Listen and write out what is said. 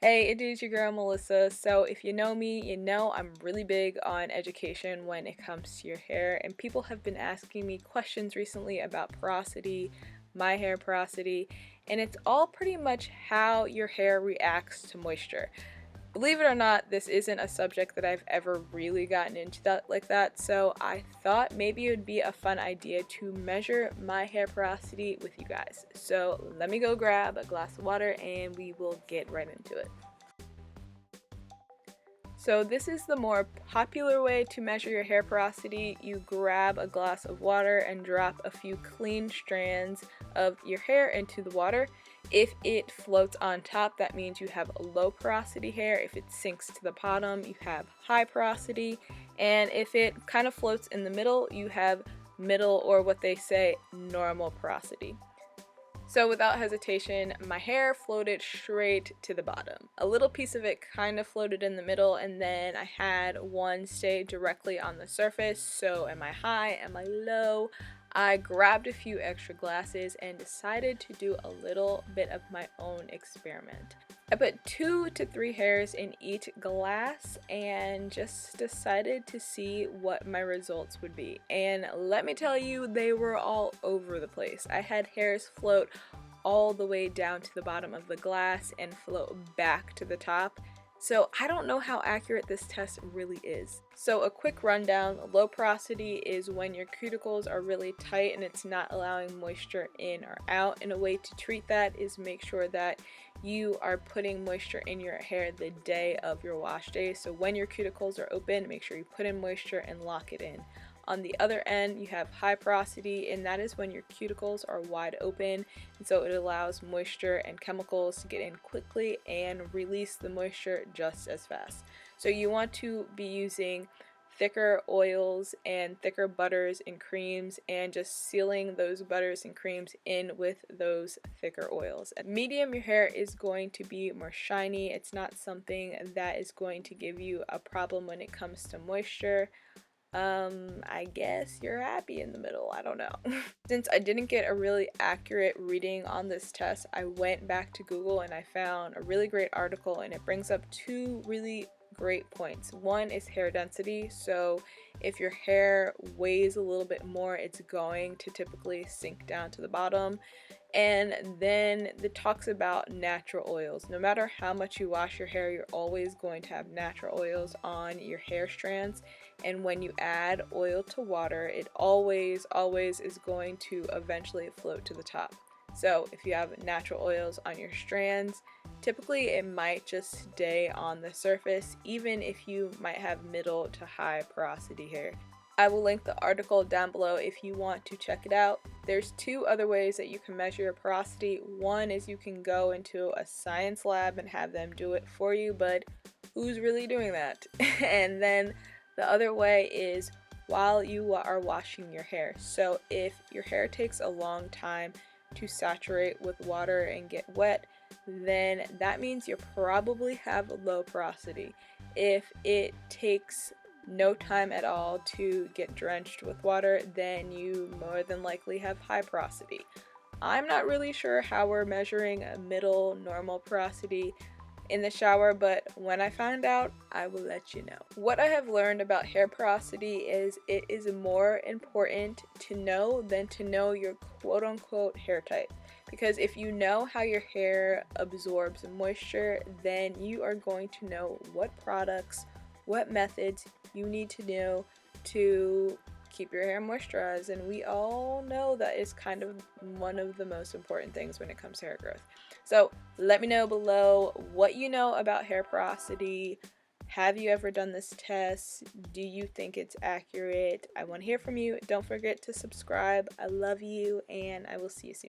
Hey, it is your girl Melissa. So, if you know me, you know I'm really big on education when it comes to your hair, and people have been asking me questions recently about porosity, my hair porosity, and it's all pretty much how your hair reacts to moisture. Believe it or not, this isn't a subject that I've ever really gotten into that, so I thought maybe it would be a fun idea to measure my hair porosity with you guys. So let me go grab a glass of water and we will get right into it. So this is the more popular way to measure your hair porosity. You grab a glass of water and drop a few clean strands of your hair into the water. If it floats on top, that means you have low porosity hair. If it sinks to the bottom, you have high porosity. And if it kind of floats in the middle, you have middle, or what they say, normal porosity. So without hesitation, my hair floated straight to the bottom. A little piece of it kind of floated in the middle, and then I had one stay directly on the surface. So am I high? Am I low? I grabbed a few extra glasses and decided to do a little bit of my own experiment. I put 2 to 3 hairs in each glass and just decided to see what my results would be. And let me tell you, they were all over the place. I had hairs float all the way down to the bottom of the glass and float back to the top. So I don't know how accurate this test really is. So a quick rundown: low porosity is when your cuticles are really tight and it's not allowing moisture in or out. And a way to treat that is make sure that you are putting moisture in your hair the day of your wash day. So when your cuticles are open, make sure you put in moisture and lock it in. On the other end, you have high porosity, and that is when your cuticles are wide open, and so it allows moisture and chemicals to get in quickly and release the moisture just as fast. So you want to be using thicker oils and thicker butters and creams, and just sealing those butters and creams in with those thicker oils. At medium, your hair is going to be more shiny. It's not something that is going to give you a problem when it comes to moisture. I guess you're happy in the middle. I don't know. Since I didn't get a really accurate reading on this test, I went back to Google and I found a really great article, and it brings up 2 really great points. One is hair density. So if your hair weighs a little bit more, it's going to typically sink down to the bottom. And then it talks about natural oils. No matter how much you wash your hair, you're always going to have natural oils on your hair strands. And when you add oil to water, it always is going to eventually float to the top. So if you have natural oils on your strands, typically it might just stay on the surface, even if you might have middle to high porosity hair. I will link the article down below if you want to check it out. There's 2 other ways that you can measure your porosity. One is you can go into a science lab and have them do it for you, but who's really doing that? And then the other way is while you are washing your hair. So if your hair takes a long time to saturate with water and get wet, then that means you probably have low porosity. If it takes no time at all to get drenched with water, then you more than likely have high porosity. I'm not really sure how we're measuring a middle normal porosity in the shower, but when I find out, I will let you know. What I have learned about hair porosity is it is more important to know than to know your quote-unquote hair type. Because if you know how your hair absorbs moisture, then you are going to know what products, what methods you need to know to keep your hair moisturized. And we all know that is kind of one of the most important things when it comes to hair growth. So let me know below what you know about hair porosity. Have you ever done this test? Do you think it's accurate? I want to hear from you. Don't forget to subscribe. I love you, and I will see you soon.